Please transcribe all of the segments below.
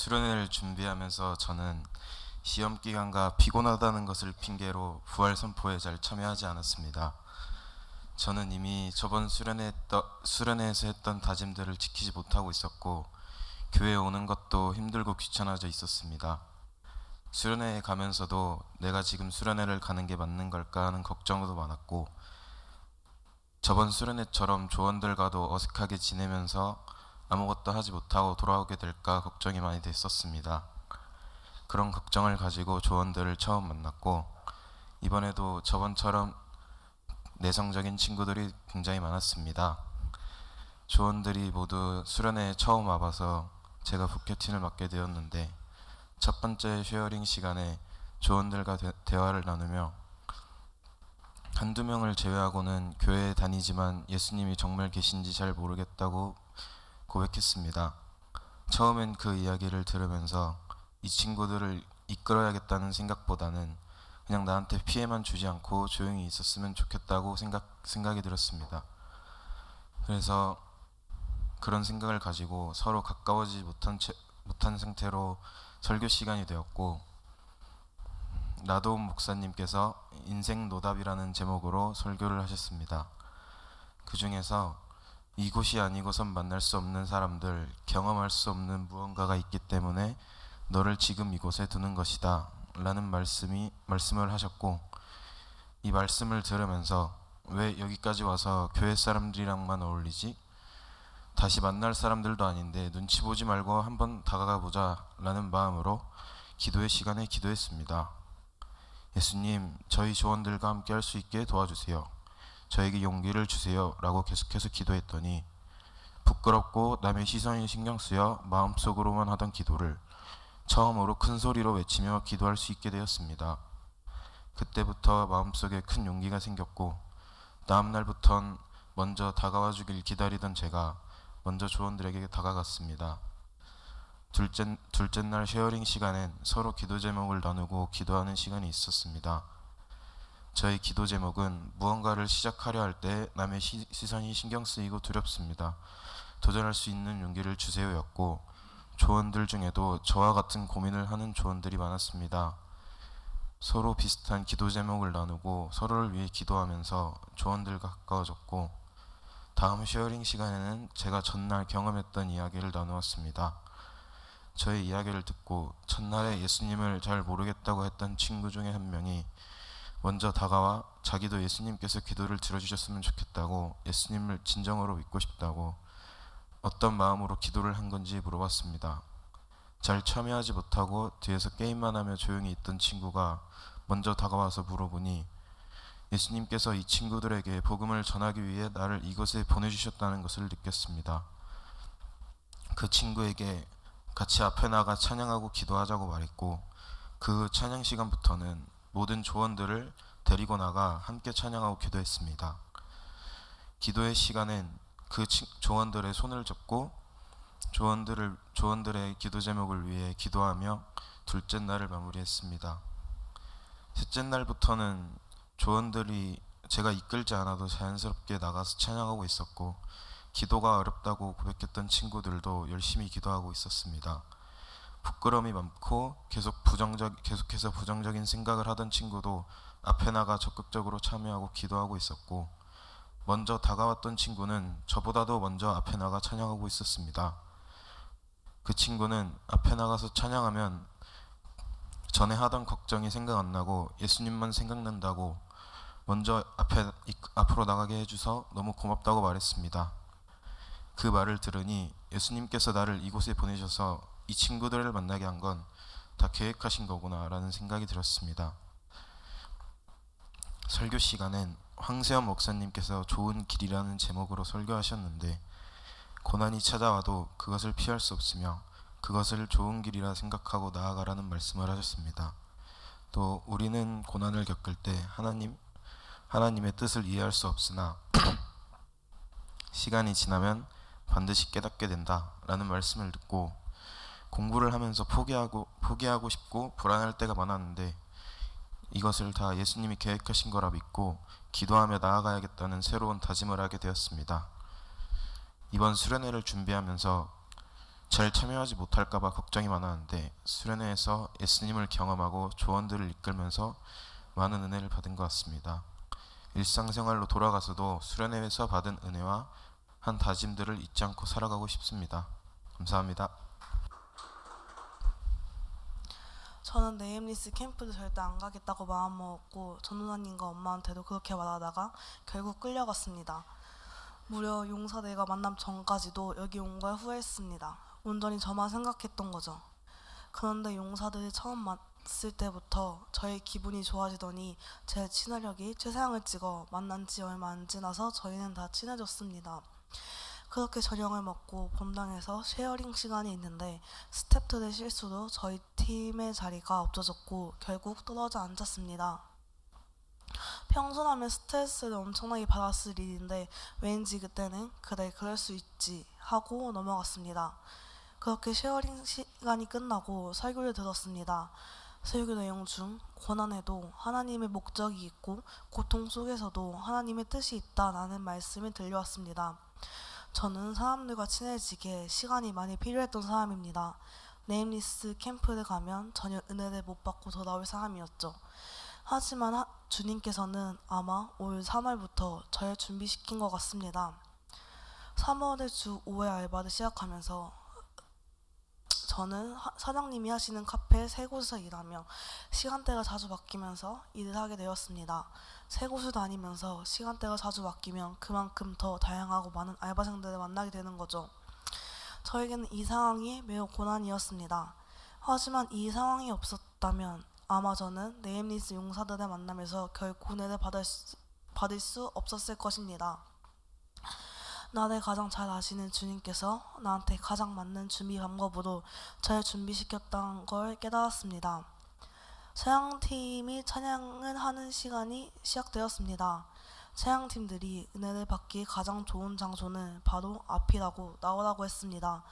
수련회를 준비하면서 저는 시험 기간과 피곤하다는 것을 핑계로 부활 선포에 잘 참여하지 않았습니다. 저는 이미 저번 수련회에서 했던 다짐들을 지키지 못하고 있었고 교회에 오는 것도 힘들고 귀찮아져 있었습니다. 수련회에 가면서도 내가 지금 수련회를 가는 게 맞는 걸까 하는 걱정도 많았고 저번 수련회처럼 조원들과도 어색하게 지내면서 아무것도 하지 못하고 돌아오게 될까 걱정이 많이 됐었습니다. 그런 걱정을 가지고 조원들을 처음 만났고 이번에도 저번처럼 내성적인 친구들이 굉장히 많았습니다. 조원들이 모두 수련회에 처음 와봐서 제가 북캐틴을 맡게 되었는데 첫 번째 쉐어링 시간에 조원들과 대화를 나누며 한두 명을 제외하고는 교회에 다니지만 예수님이 정말 계신지 잘 모르겠다고 고백했습니다. 처음엔 그 이야기를 들으면서 이 친구들을 이끌어야겠다는 생각보다는 그냥 나한테 피해만 주지 않고 조용히 있었으면 좋겠다고 생각이 들었습니다. 그래서 그런 생각을 가지고 서로 가까워지지 못한 상태로 설교 시간이 되었고 나도움 목사님께서 인생 노답이라는 제목으로 설교를 하셨습니다. 그 중에서 이곳이 아니고선 만날 수 없는 사람들, 경험할 수 없는 무언가가 있기 때문에 너를 지금 이곳에 두는 것이다 라는 말씀을 하셨고 이 말씀을 들으면서 왜 여기까지 와서 교회 사람들이랑만 어울리지? 다시 만날 사람들도 아닌데 눈치 보지 말고 한번 다가가 보자 라는 마음으로 기도의 시간에 기도했습니다. 예수님, 저희 조원들과 함께 할 수 있게 도와주세요. 저에게 용기를 주세요 라고 계속해서 기도했더니 부끄럽고 남의 시선이 신경 쓰여 마음속으로만 하던 기도를 처음으로 큰 소리로 외치며 기도할 수 있게 되었습니다. 그때부터 마음속에 큰 용기가 생겼고 다음날부턴 먼저 다가와 주길 기다리던 제가 먼저 조원들에게 다가갔습니다. 둘째 날 쉐어링 시간엔 서로 기도 제목을 나누고 기도하는 시간이 있었습니다. 저의 기도 제목은 무언가를 시작하려 할 때 남의 시선이 신경 쓰이고 두렵습니다. 도전할 수 있는 용기를 주세요였고 조원들 중에도 저와 같은 고민을 하는 조원들이 많았습니다. 서로 비슷한 기도 제목을 나누고 서로를 위해 기도하면서 조원들과 가까워졌고 다음 쉐어링 시간에는 제가 전날 경험했던 이야기를 나누었습니다. 저의 이야기를 듣고 첫날에 예수님을 잘 모르겠다고 했던 친구 중에 한 명이 먼저 다가와 자기도 예수님께서 기도를 들어주셨으면 좋겠다고 예수님을 진정으로 믿고 싶다고 어떤 마음으로 기도를 한 건지 물어봤습니다. 잘 참여하지 못하고 뒤에서 게임만 하며 조용히 있던 친구가 먼저 다가와서 물어보니 예수님께서 이 친구들에게 복음을 전하기 위해 나를 이곳에 보내주셨다는 것을 느꼈습니다. 그 친구에게 같이 앞에 나가 찬양하고 기도하자고 말했고 그 찬양 시간부터는 모든 조원들을 데리고 나가 함께 찬양하고 기도했습니다. 기도의 시간엔 그 조원들의 손을 잡고 조원들의 기도 제목을 위해 기도하며 둘째 날을 마무리했습니다. 셋째 날부터는 조원들이 제가 이끌지 않아도 자연스럽게 나가서 찬양하고 있었고 기도가 어렵다고 고백했던 친구들도 열심히 기도하고 있었습니다. 부끄러움이 많고 계속해서 부정적인 생각을 하던 친구도 앞에 나가 적극적으로 참여하고 기도하고 있었고 먼저 다가왔던 친구는 저보다도 먼저 앞에 나가 찬양하고 있었습니다. 그 친구는 앞에 나가서 찬양하면 전에 하던 걱정이 생각 안 나고 예수님만 생각난다고 먼저 앞으로 나가게 해줘서 너무 고맙다고 말했습니다. 그 말을 들으니 예수님께서 나를 이곳에 보내셔서 이 친구들을 만나게 한 건 다 계획하신 거구나 라는 생각이 들었습니다. 설교 시간엔 황세현 목사님께서 좋은 길이라는 제목으로 설교하셨는데 고난이 찾아와도 그것을 피할 수 없으며 그것을 좋은 길이라 생각하고 나아가라는 말씀을 하셨습니다. 또 우리는 고난을 겪을 때 하나님의 뜻을 이해할 수 없으나 시간이 지나면 반드시 깨닫게 된다 라는 말씀을 듣고 공부를 하면서 포기하고 싶고 불안할 때가 많았는데 이것을 다 예수님이 계획하신 거라 믿고 기도하며 나아가야겠다는 새로운 다짐을 하게 되었습니다. 이번 수련회를 준비하면서 잘 참여하지 못할까봐 걱정이 많았는데 수련회에서 예수님을 경험하고 조언들을 이끌면서 많은 은혜를 받은 것 같습니다. 일상생활로 돌아가서도 수련회에서 받은 은혜와 한 다짐들을 잊지 않고 살아가고 싶습니다. 감사합니다. 저는 네임리스 캠프도 절대 안 가겠다고 마음먹었고 전우사님과 엄마한테도 그렇게 말하다가 결국 끌려갔습니다. 무려 용사들과 만남 전까지도 여기 온 걸 후회했습니다. 온전히 저만 생각했던 거죠. 그런데 용사들이 처음 봤을 때부터 저의 기분이 좋아지더니 제 친화력이 최상을 찍어 만난 지 얼마 안 지나서 저희는 다 친해졌습니다. 그렇게 저녁을 먹고 본당에서 쉐어링 시간이 있는데 스태프들의 실수로 저희 팀의 자리가 없어졌고 결국 떨어져 앉았습니다. 평소라면 스트레스를 엄청나게 받았을 일인데 왠지 그때는 그래 그럴 수 있지 하고 넘어갔습니다. 그렇게 쉐어링 시간이 끝나고 설교를 들었습니다. 설교 내용 중 고난에도 하나님의 목적이 있고 고통 속에서도 하나님의 뜻이 있다라는 말씀이 들려왔습니다. 저는 사람들과 친해지기에 시간이 많이 필요했던 사람입니다. 네임리스 캠프를 가면 전혀 은혜를 못 받고 돌아올 사람이었죠. 하지만 주님께서는 아마 올 3월부터 저를 준비시킨 것 같습니다. 3월에 주 5회 알바를 시작하면서 저는 사장님이 하시는 카페 세 곳에서 일하며 시간대가 자주 바뀌면서 일을 하게 되었습니다. 세 곳을 다니면서 시간대가 자주 바뀌면 그만큼 더 다양하고 많은 알바생들을 만나게 되는 거죠. 저에게는 이 상황이 매우 고난이었습니다. 하지만 이 상황이 없었다면 아마 저는 네임리스 용사들을 만나면서 결코 은혜를 받을 수 없었을 것입니다. 나를 가장 잘 아시는 주님께서 나한테 가장 맞는 준비 방법으로 저를 준비시켰다는 걸 깨달았습니다. 찬양팀이 찬양을 하는 시간이 시작되었습니다. 찬양팀들이 은혜를 받기 가장 좋은 장소는 바로 앞이라고 나오라고 했습니다.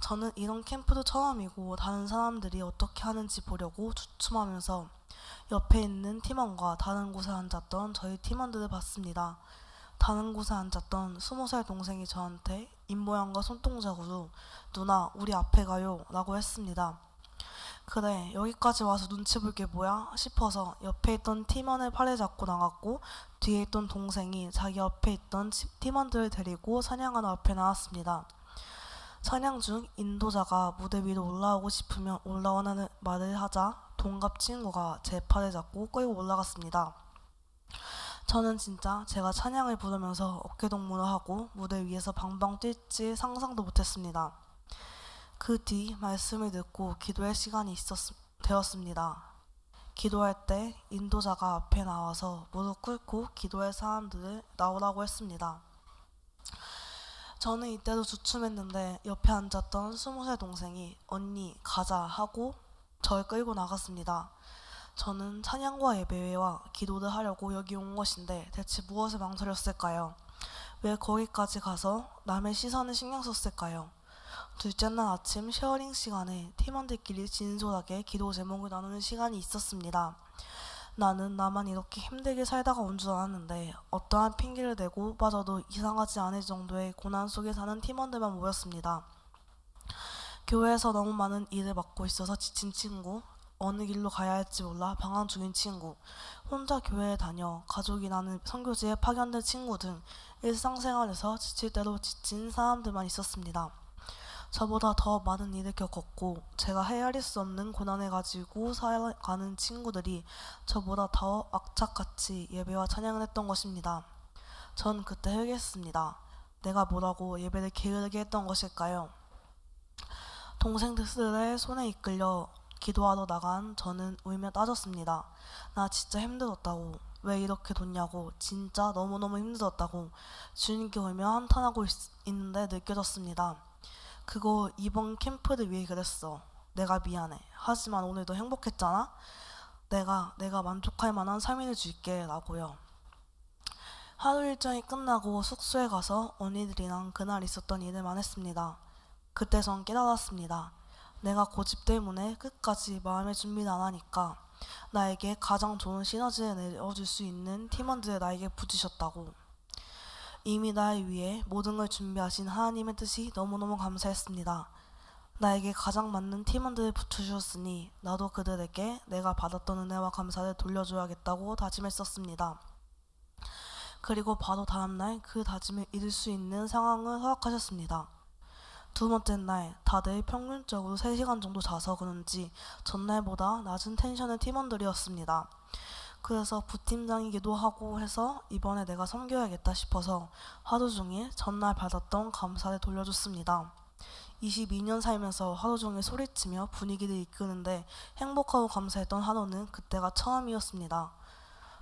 저는 이런 캠프도 처음이고 다른 사람들이 어떻게 하는지 보려고 주춤하면서 옆에 있는 팀원과 다른 곳에 앉았던 저희 팀원들을 봤습니다. 다른 곳에 앉았던 20살 동생이 저한테 입모양과 손동작으로 누나 우리 앞에 가요 라고 했습니다. 그래 여기까지 와서 눈치 볼 게 뭐야 싶어서 옆에 있던 팀원의 팔을 잡고 나갔고 뒤에 있던 동생이 자기 옆에 있던 팀원들을 데리고 찬양하는 앞에 나왔습니다. 찬양 중 인도자가 무대 위로 올라오고 싶으면 올라오라는 말을 하자 동갑 친구가 제 팔을 잡고 끌고 올라갔습니다. 저는 진짜 제가 찬양을 부르면서 어깨동무를 하고 무대 위에서 방방 뛸지 상상도 못했습니다. 그 뒤 말씀을 듣고 기도할 시간이 되었습니다. 기도할 때 인도자가 앞에 나와서 무릎 꿇고 기도할 사람들을 나오라고 했습니다. 저는 이때도 주춤했는데 옆에 앉았던 20살 동생이 언니 가자 하고 저를 끌고 나갔습니다. 저는 찬양과 예배와 기도를 하려고 여기 온 것인데 대체 무엇을 망설였을까요? 왜 거기까지 가서 남의 시선을 신경 썼을까요? 둘째 날 아침 쉐어링 시간에 팀원들끼리 진솔하게 기도 제목을 나누는 시간이 있었습니다. 나는 나만 이렇게 힘들게 살다가 온 줄 알았는데 어떠한 핑계를 대고 빠져도 이상하지 않을 정도의 고난 속에 사는 팀원들만 모였습니다. 교회에서 너무 많은 일을 맡고 있어서 지친 친구, 어느 길로 가야 할지 몰라 방황 중인 친구, 혼자 교회에 다녀 가족이 나는 선교지에 파견된 친구 등 일상생활에서 지칠 대로 지친 사람들만 있었습니다. 저보다 더 많은 일을 겪었고 제가 헤아릴 수 없는 고난을 가지고 살아가는 친구들이 저보다 더 악착같이 예배와 찬양을 했던 것입니다. 전 그때 회개했습니다. 내가 뭐라고 예배를 게으르게 했던 것일까요? 동생들의 손에 이끌려 기도하러 나간 저는 울며 따졌습니다. 나 진짜 힘들었다고. 왜 이렇게 뒀냐고. 진짜 너무너무 힘들었다고. 주님께 울며 한탄하고 있는데 느껴졌습니다. 그거 이번 캠프를 위해 그랬어. 내가 미안해. 하지만 오늘도 행복했잖아. 내가 만족할 만한 삶을 줄게 라고요. 하루 일정이 끝나고 숙소에 가서 언니들이랑 그날 있었던 일을만 했습니다. 그때 전 깨달았습니다. 내가 고집 때문에 끝까지 마음의 준비를 안 하니까 나에게 가장 좋은 시너지를 내어줄 수 있는 팀원들을 나에게 붙이셨다고. 이미 날 위해 모든 걸 준비하신 하나님의 뜻이 너무너무 감사했습니다. 나에게 가장 맞는 팀원들을 붙여주었으니 나도 그들에게 내가 받았던 은혜와 감사를 돌려줘야겠다고 다짐했었습니다. 그리고 바로 다음날 그 다짐을 이룰 수 있는 상황을 허락하셨습니다. 두 번째 날 다들 평균적으로 3시간 정도 자서 그런지 전날보다 낮은 텐션의 팀원들이었습니다. 그래서 부팀장이기도 하고 해서 이번에 내가 섬겨야겠다 싶어서 하루 종일 전날 받았던 감사를 돌려줬습니다. 22년 살면서 하루 종일 소리치며 분위기를 이끄는데 행복하고 감사했던 하루는 그때가 처음이었습니다.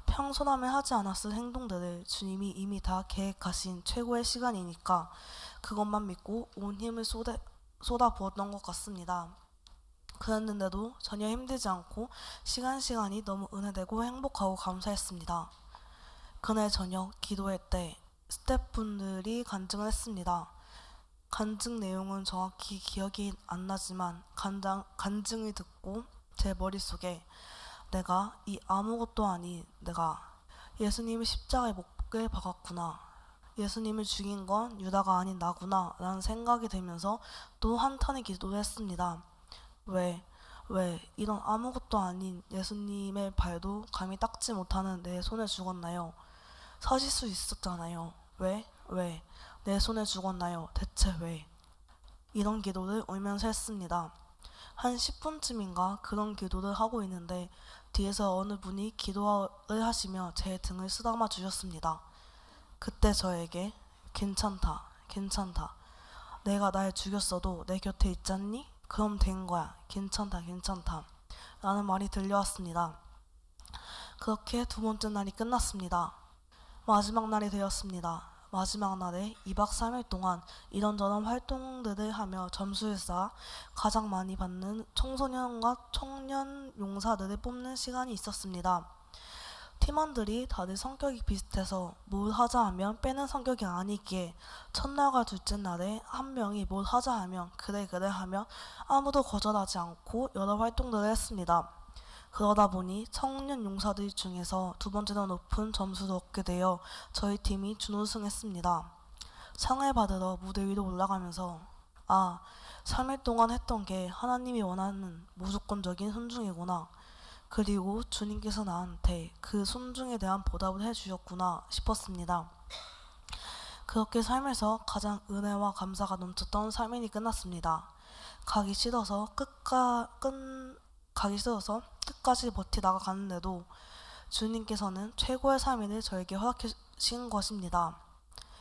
평소라면 하지 않았을 행동들을 주님이 이미 다 계획하신 최고의 시간이니까 그것만 믿고 온 힘을 쏟아부었던 것 같습니다. 그랬는데도 전혀 힘들지 않고 시간이 너무 은혜되고 행복하고 감사했습니다. 그날 저녁 기도회 때 스태프분들이 간증을 했습니다. 간증 내용은 정확히 기억이 안 나지만 간증을 듣고 제 머릿속에 내가 이 아무것도 아닌 내가 예수님의 십자가의 목을 박았구나. 예수님을 죽인 건 유다가 아닌 나구나 라는 생각이 들면서 또 한탄의 기도를 했습니다. 왜 이런 아무것도 아닌 예수님의 발도 감히 닦지 못하는 내 손에 죽었나요? 서실 수 있었잖아요. 왜 내 손에 죽었나요? 대체 왜? 이런 기도를 울면서 했습니다. 한 10분쯤인가 그런 기도를 하고 있는데 뒤에서 어느 분이 기도를 하시며 제 등을 쓰다마 주셨습니다. 그때 저에게 괜찮다. 내가 날 죽였어도 내 곁에 있잖니? 그럼 된 거야. 괜찮다. 라는 말이 들려왔습니다. 그렇게 두 번째 날이 끝났습니다. 마지막 날이 되었습니다. 마지막 날에 2박 3일 동안 이런저런 활동들을 하며 점수를 쌓아 가장 많이 받는 청소년과 청년 용사들을 뽑는 시간이 있었습니다. 팀원들이 다들 성격이 비슷해서 뭘 하자 하면 빼는 성격이 아니기에 첫날과 둘째 날에 한 명이 뭘 하자 하면 그래 하며 아무도 거절하지 않고 여러 활동들을 했습니다. 그러다 보니 청년 용사들 중에서 두 번째로 높은 점수를 얻게 되어 저희 팀이 준우승했습니다. 상을 받으러 무대 위로 올라가면서 3일 동안 했던 게 하나님이 원하는 무조건적인 순종이구나. 그리고 주님께서 나한테 그 순종에 대한 보답을 해주셨구나 싶었습니다. 그렇게 삶에서 가장 은혜와 감사가 넘쳤던 3일이 끝났습니다. 가기 싫어서 끝까지 버티다가 가는데도 주님께서는 최고의 3일을 저에게 허락하신 것입니다.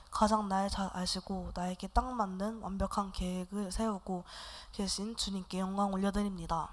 가장 날 잘 아시고 나에게 딱 맞는 완벽한 계획을 세우고 계신 주님께 영광 올려드립니다.